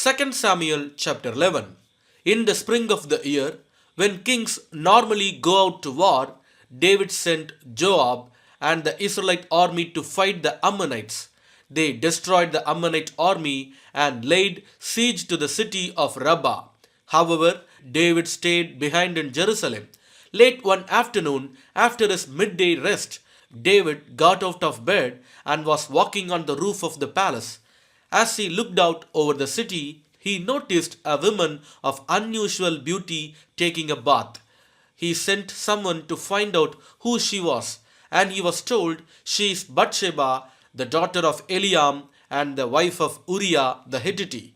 2 Samuel chapter 11. In the spring of the year, when kings normally go out to war, David sent Joab and the Israelite army to fight the Ammonites. They destroyed the Ammonite army and laid siege to the city of Rabbah. However, David stayed behind in Jerusalem. Late one afternoon, after his midday rest, David got out of bed and was walking on the roof of the palace. As he looked out over the city, he noticed a woman of unusual beauty taking a bath. He sent someone to find out who she was, and he was told she is Bathsheba, the daughter of Eliam and the wife of Uriah the Hittite.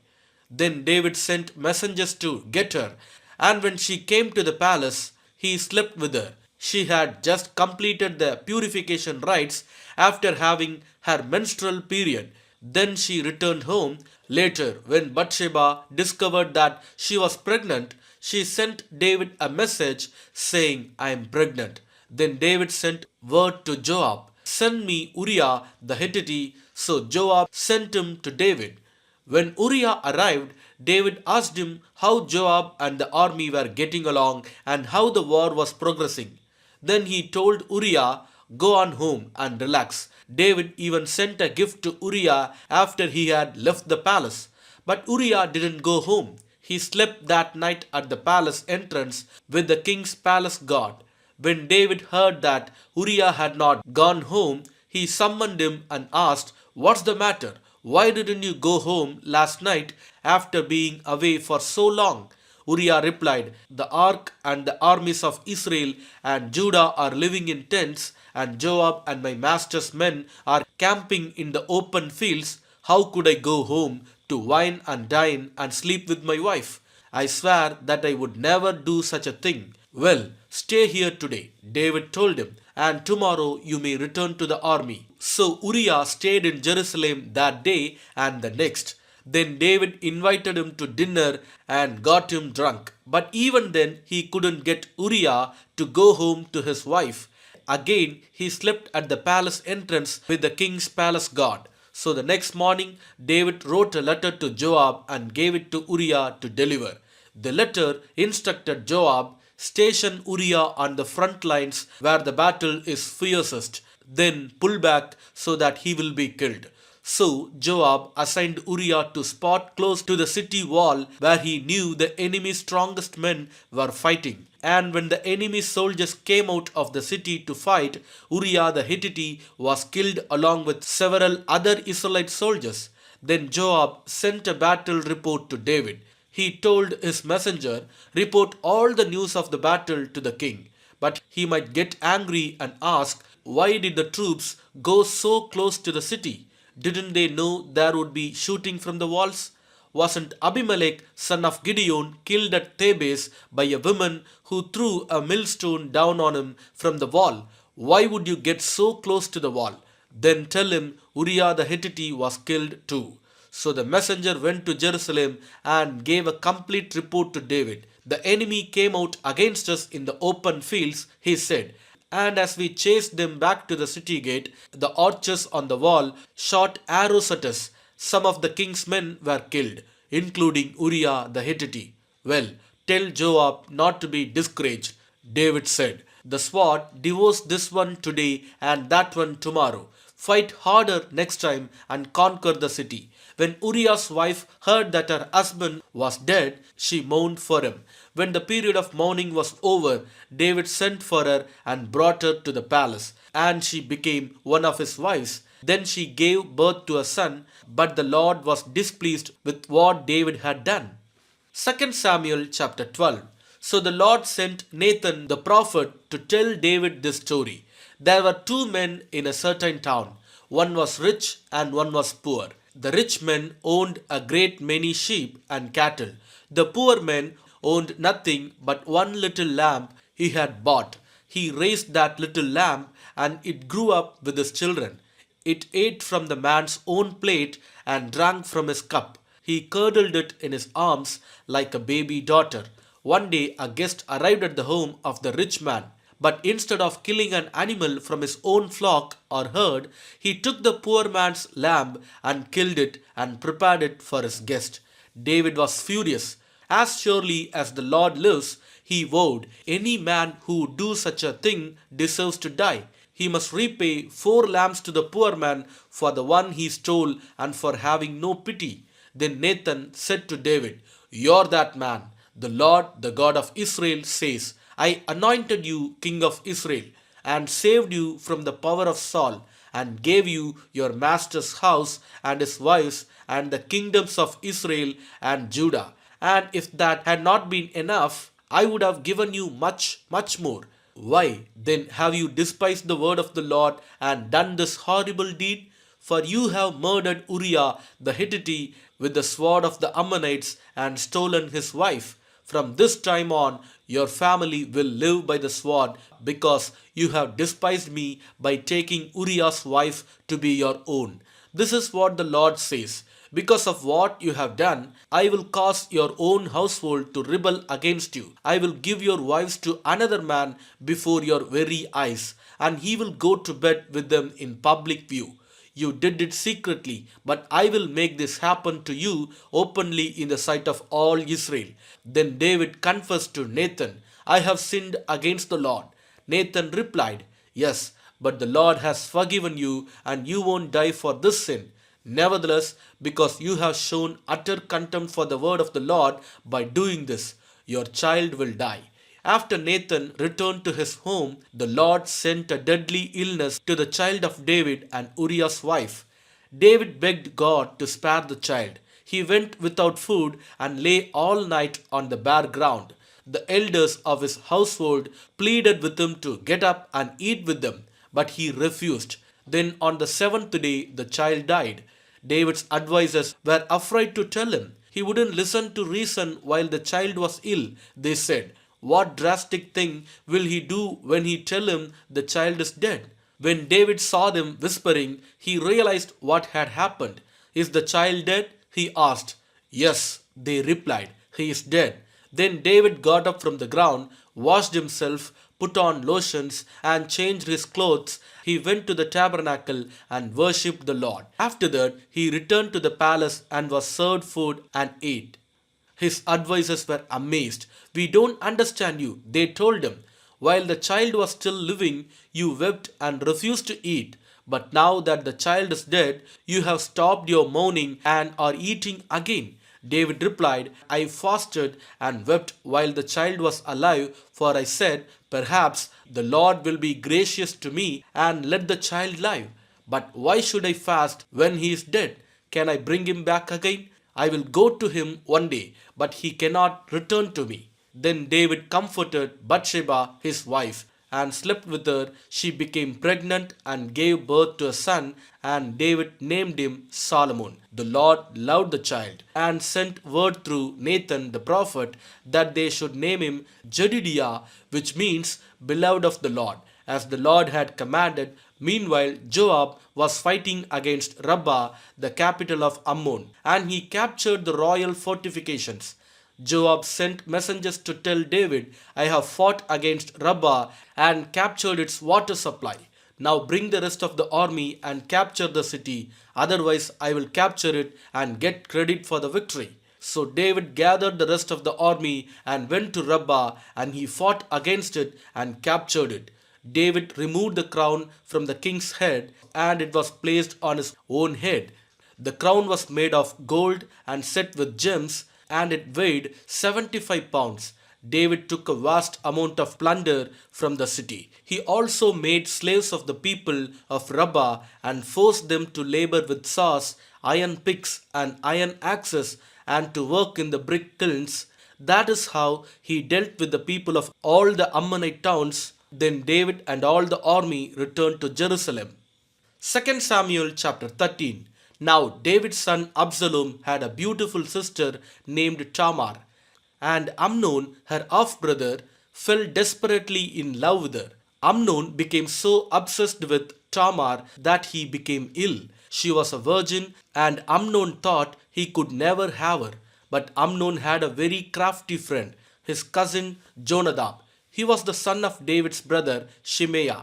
Then David sent messengers to get her, and when she came to the palace, he slept with her. She had just completed the purification rites after having her menstrual period. Then she returned home. Later, when Bathsheba discovered that she was pregnant, she sent David a message saying, I am pregnant. Then David sent word to Joab, send me Uriah the Hittite. So Joab sent him to David. When Uriah arrived, David asked him how Joab and the army were getting along and how the war was progressing. Then he told Uriah, go on home and relax. David even sent a gift to Uriah after he had left the palace. But Uriah didn't go home. He slept that night at the palace entrance with the king's palace guard. When David heard that Uriah had not gone home, he summoned him and asked, what's the matter? Why didn't you go home last night after being away for so long? Uriah replied, the ark and the armies of Israel and Judah are living in tents, and Joab and my master's men are camping in the open fields. How could I go home to wine and dine and sleep with my wife? I swear that I would never do such a thing. Well, stay here today, David told him, and tomorrow you may return to the army. So Uriah stayed in Jerusalem that day and the next. Then David invited him to dinner and got him drunk. But even then he couldn't get Uriah to go home to his wife. Again he slept at the palace entrance with the king's palace guard. So the next morning David wrote a letter to Joab and gave it to Uriah to deliver. The letter instructed Joab, station Uriah on the front lines where the battle is fiercest, then pull back so that he will be killed. So Joab assigned Uriah to spot close to the city wall where he knew the enemy's strongest men were fighting. And when the enemy's soldiers came out of the city to fight, Uriah the Hittite was killed along with several other Israelite soldiers. Then Joab sent a battle report to David. He told his messenger, report all the news of the battle to the king. But he might get angry and ask, why did the troops go so close to the city? Didn't they know there would be shooting from the walls? Wasn't Abimelech, son of Gideon, killed at Thebes by a woman who threw a millstone down on him from the wall? Why would you get so close to the wall? Then tell him Uriah the Hittite was killed too. So the messenger went to Jerusalem and gave a complete report to David. The enemy came out against us in the open fields, he said. And as we chased them back to the city gate, the archers on the wall shot arrows at us. Some of the king's men were killed, including Uriah the Hittite. Well, tell Joab not to be discouraged, David said. The sword devours this one today and that one tomorrow. Fight harder next time and conquer the city. When Uriah's wife heard that her husband was dead, she mourned for him. When the period of mourning was over, David sent for her and brought her to the palace, and she became one of his wives. Then she gave birth to a son, but the Lord was displeased with what David had done. 2 Samuel chapter 12. So the Lord sent Nathan the prophet to tell David this story. There were two men in a certain town. One was rich and one was poor. The rich men owned a great many sheep and cattle. The poor man owned nothing but one little lamb he had bought. He raised that little lamb and it grew up with his children. It ate from the man's own plate and drank from his cup. He curdled it in his arms like a baby daughter. One day a guest arrived at the home of the rich man. But instead of killing an animal from his own flock or herd, he took the poor man's lamb and killed it and prepared it for his guest. David was furious. As surely as the Lord lives, he vowed, any man who do such a thing deserves to die. He must repay 4 lambs to the poor man for the one he stole and for having no pity. Then Nathan said to David, you're that man. The Lord, the God of Israel, says, I anointed you king of Israel, and saved you from the power of Saul, and gave you your master's house and his wives, and the kingdoms of Israel and Judah. And if that had not been enough, I would have given you much, much more. Why then have you despised the word of the Lord and done this horrible deed? For you have murdered Uriah the Hittite with the sword of the Ammonites and stolen his wife. From this time on, your family will live by the sword, because you have despised me by taking Uriah's wife to be your own. This is what the Lord says. Because of what you have done, I will cause your own household to rebel against you. I will give your wives to another man before your very eyes, and he will go to bed with them in public view. You did it secretly, but I will make this happen to you openly in the sight of all Israel. Then David confessed to Nathan, I have sinned against the Lord. Nathan replied, yes, but the Lord has forgiven you, and you won't die for this sin. Nevertheless, because you have shown utter contempt for the word of the Lord by doing this, your child will die. After Nathan returned to his home, the Lord sent a deadly illness to the child of David and Uriah's wife. David begged God to spare the child. He went without food and lay all night on the bare ground. The elders of his household pleaded with him to get up and eat with them, but he refused. Then on the 7th day, the child died. David's advisers were afraid to tell him. He wouldn't listen to reason while the child was ill. They said, what drastic thing will he do when he tell him the child is dead? When David saw them whispering, he realized what had happened. Is the child dead? He asked. Yes, they replied. He is dead. Then David got up from the ground, washed himself, put on lotions, and changed his clothes. He went to the tabernacle and worshipped the Lord. After that, he returned to the palace and was served food and ate. His advisers were amazed. We don't understand you, they told him. While the child was still living, you wept and refused to eat. But now that the child is dead, you have stopped your mourning and are eating again. David replied, I fasted and wept while the child was alive, for I said, perhaps the Lord will be gracious to me and let the child live. But why should I fast when he is dead? Can I bring him back again? I will go to him one day, but he cannot return to me. Then David comforted Bathsheba, his wife, and slept with her. She became pregnant and gave birth to a son, and David named him Solomon. The Lord loved the child and sent word through Nathan the prophet that they should name him Jedidiah, which means beloved of the Lord, as the Lord had commanded. Meanwhile, Joab was fighting against Rabbah, the capital of Ammon, and he captured the royal fortifications. Joab sent messengers to tell David, I have fought against Rabbah and captured its water supply. Now bring the rest of the army and capture the city, otherwise I will capture it and get credit for the victory. So David gathered the rest of the army and went to Rabbah, and he fought against it and captured it. David removed the crown from the king's head, and it was placed on his own head. The crown was made of gold and set with gems, and it weighed 75 pounds. David took a vast amount of plunder from the city. He also made slaves of the people of Rabbah and forced them to labor with saws, iron picks, and iron axes, and to work in the brick kilns. That is how he dealt with the people of all the Ammonite towns. Then David and all the army returned to Jerusalem. 2 Samuel chapter 13. Now David's son Absalom had a beautiful sister named Tamar, and Amnon, her half-brother, fell desperately in love with her. Amnon became so obsessed with Tamar that he became ill. She was a virgin, and Amnon thought he could never have her. But Amnon had a very crafty friend, his cousin Jonadab. He was the son of David's brother Shimei.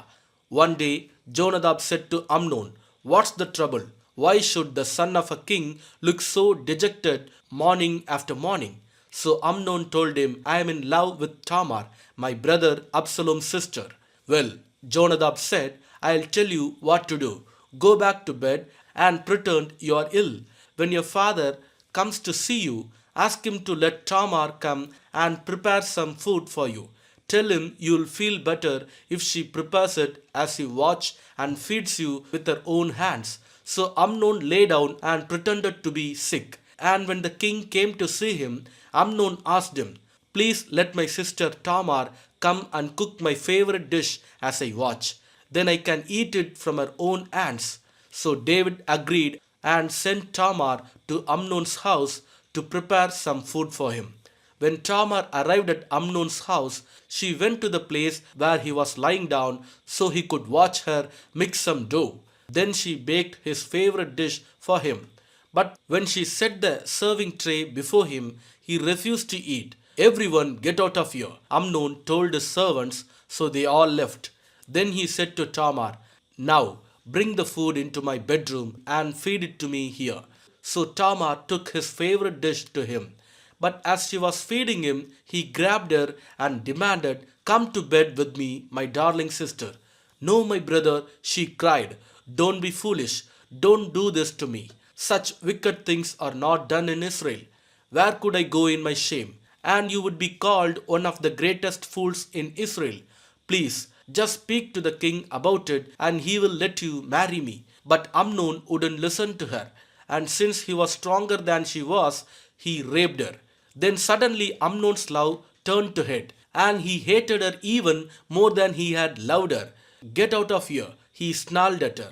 One day, Jonadab said to Amnon, What's the trouble? Why should the son of a king look so dejected morning after morning? So Amnon told him, I am in love with Tamar, my brother Absalom's sister. Well, Jonadab said, I'll tell you what to do. Go back to bed and pretend you are ill. When your father comes to see you, ask him to let Tamar come and prepare some food for you. Tell him you'll feel better if she prepares it as you watch and feeds you with her own hands. So Amnon lay down and pretended to be sick. And when the king came to see him, Amnon asked him, Please let my sister Tamar come and cook my favorite dish as I watch. Then I can eat it from her own hands. So David agreed and sent Tamar to Amnon's house to prepare some food for him. When Tamar arrived at Amnon's house, she went to the place where he was lying down so he could watch her mix some dough. Then she baked his favorite dish for him. But when she set the serving tray before him, he refused to eat. Everyone get out of here, Amnon told his servants, so they all left. Then he said to Tamar, Now bring the food into my bedroom and feed it to me here. So Tamar took his favorite dish to him. But as she was feeding him, he grabbed her and demanded, Come to bed with me, my darling sister. No, my brother, she cried. Don't be foolish. Don't do this to me. Such wicked things are not done in Israel. Where could I go in my shame? And you would be called one of the greatest fools in Israel. Please, just speak to the king about it and he will let you marry me. But Amnon wouldn't listen to her. And since he was stronger than she was, he raped her. Then suddenly Amnon's love turned to hate, and he hated her even more than he had loved her. Get out of here, he snarled at her.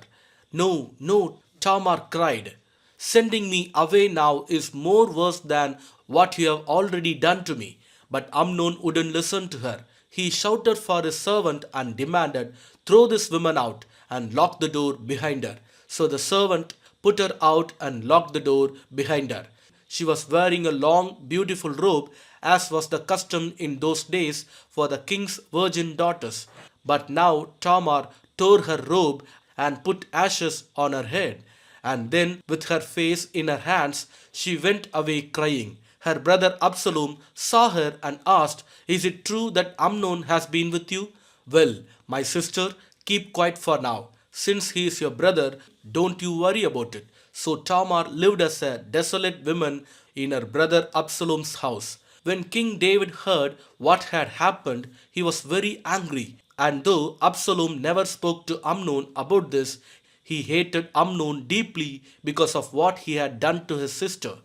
No, no, Tamar cried. Sending me away now is more worse than what you have already done to me. But Amnon wouldn't listen to her. He shouted for his servant and demanded, Throw this woman out and lock the door behind her. So the servant put her out and locked the door behind her. She was wearing a long, beautiful robe, as was the custom in those days for the king's virgin daughters. But now Tamar tore her robe and put ashes on her head. And then, with her face in her hands, she went away crying. Her brother Absalom saw her and asked, Is it true that Amnon has been with you? Well, my sister, keep quiet for now. Since he is your brother, don't you worry about it. So Tamar lived as a desolate woman in her brother Absalom's house. When King David heard what had happened, he was very angry. And though Absalom never spoke to Amnon about this, he hated Amnon deeply because of what he had done to his sister.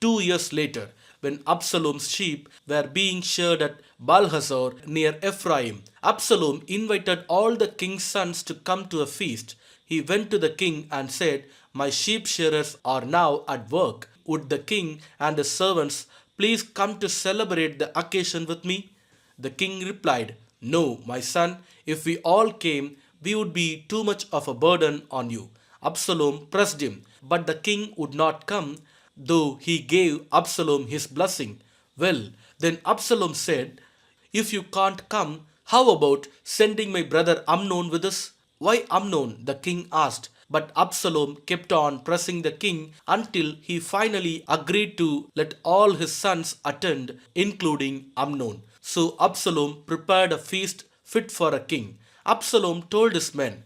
2 years later, when Absalom's sheep were being sheared at Balhazor near Ephraim, Absalom invited all the king's sons to come to a feast. He went to the king and said, My sheep shearers are now at work. Would the king and his servants please come to celebrate the occasion with me? The king replied, No, my son, if we all came, we would be too much of a burden on you. Absalom pressed him, but the king would not come, though he gave Absalom his blessing. Well, then Absalom said, If you can't come, how about sending my brother Amnon with us? Why Amnon? The king asked. But Absalom kept on pressing the king until he finally agreed to let all his sons attend, including Amnon. So Absalom prepared a feast fit for a king. Absalom told his men,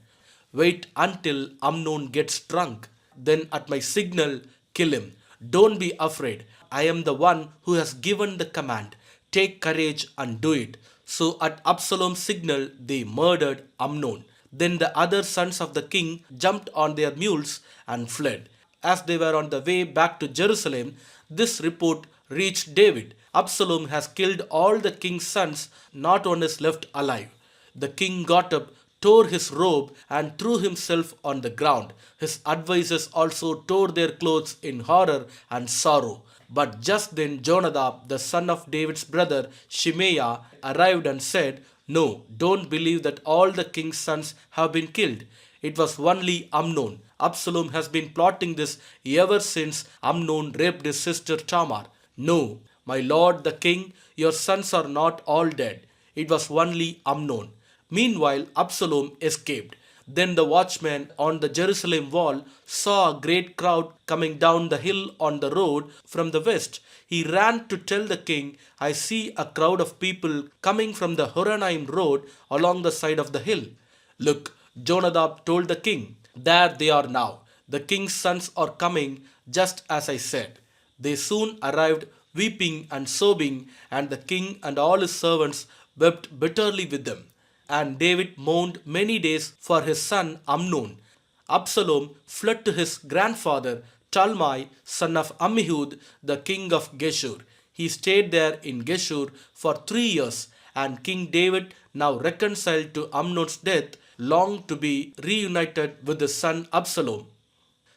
Wait until Amnon gets drunk. Then at my signal, kill him. Don't be afraid. I am the one who has given the command. Take courage and do it. So at Absalom's signal, they murdered Amnon. Then the other sons of the king jumped on their mules and fled. As they were on the way back to Jerusalem, this report reached David. Absalom has killed all the king's sons, not one is left alive. The king got up, tore his robe, and threw himself on the ground. His advisers also tore their clothes in horror and sorrow. But just then Jonadab, the son of David's brother Shimeiah, arrived and said, No, don't believe that all the king's sons have been killed. It was only Amnon. Absalom has been plotting this ever since Amnon raped his sister Tamar. No, my lord the king, your sons are not all dead. It was only Amnon. Meanwhile, Absalom escaped. Then the watchman on the Jerusalem wall saw a great crowd coming down the hill on the road from the west. He ran to tell the king, I see a crowd of people coming from the Horonaim road along the side of the hill. Look, Jonadab told the king, there they are now. The king's sons are coming just as I said. They soon arrived, weeping and sobbing, and the king and all his servants wept bitterly with them. And David mourned many days for his son Amnon. Absalom fled to his grandfather Talmai, son of Ammihud, the king of Geshur. He stayed there in Geshur for 3 years, and King David, now reconciled to Amnon's death, longed to be reunited with his son Absalom.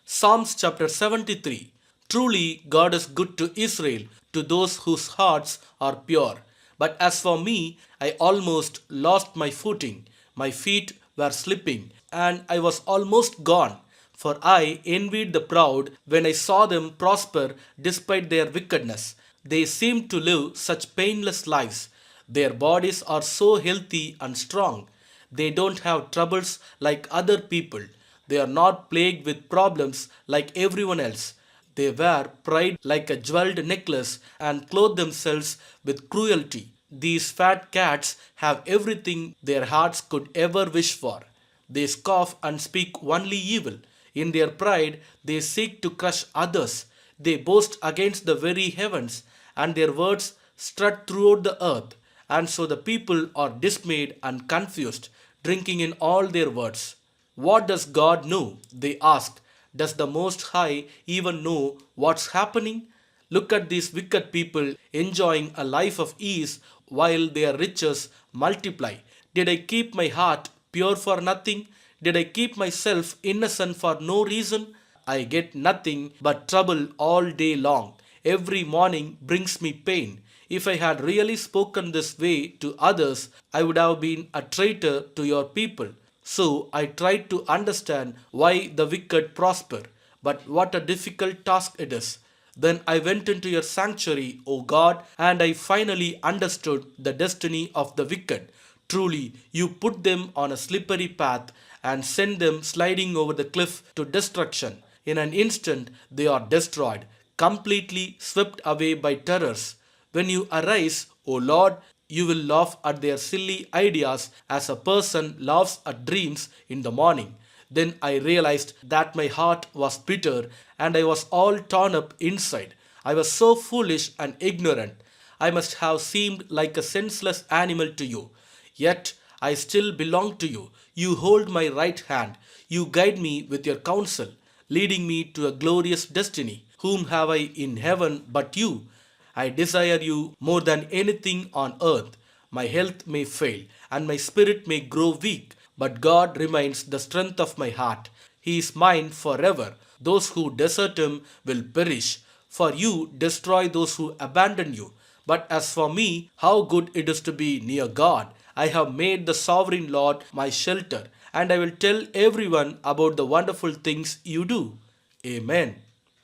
Psalms chapter 73. Truly, God is good to Israel, to those whose hearts are pure. But as for me, I almost lost my footing. My feet were slipping, and I was almost gone. For I envied the proud when I saw them prosper despite their wickedness. They seemed to live such painless lives. Their bodies are so healthy and strong. They don't have troubles like other people. They are not plagued with problems like everyone else. They wear pride like a jeweled necklace and clothe themselves with cruelty. These fat cats have everything their hearts could ever wish for. They scoff and speak only evil. In their pride, they seek to crush others. They boast against the very heavens, and their words strut throughout the earth. And so the people are dismayed and confused, drinking in all their words. What does God know? They asked. Does the Most High even know what's happening? Look at these wicked people enjoying a life of ease while their riches multiply. Did I keep my heart pure for nothing? Did I keep myself innocent for no reason? I get nothing but trouble all day long. Every morning brings me pain. If I had really spoken this way to others, I would have been a traitor to your people. So I tried to understand why the wicked prosper. But what a difficult task it is. Then I went into your sanctuary, O God, and I finally understood the destiny of the wicked. Truly, you put them on a slippery path and send them sliding over the cliff to destruction. In an instant, they are destroyed, completely swept away by terrors. When you arise, O Lord, you will laugh at their silly ideas as a person laughs at dreams in the morning. Then I realized that my heart was bitter and I was all torn up inside. I was so foolish and ignorant. I must have seemed like a senseless animal to you. Yet I still belong to you. You hold my right hand. You guide me with your counsel, leading me to a glorious destiny. Whom have I in heaven but you? I desire you more than anything on earth. My health may fail and my spirit may grow weak, but God remains the strength of my heart. He is mine forever. Those who desert him will perish, for you destroy those who abandon you. But as for me, how good it is to be near God. I have made the sovereign Lord my shelter, and I will tell everyone about the wonderful things you do. Amen.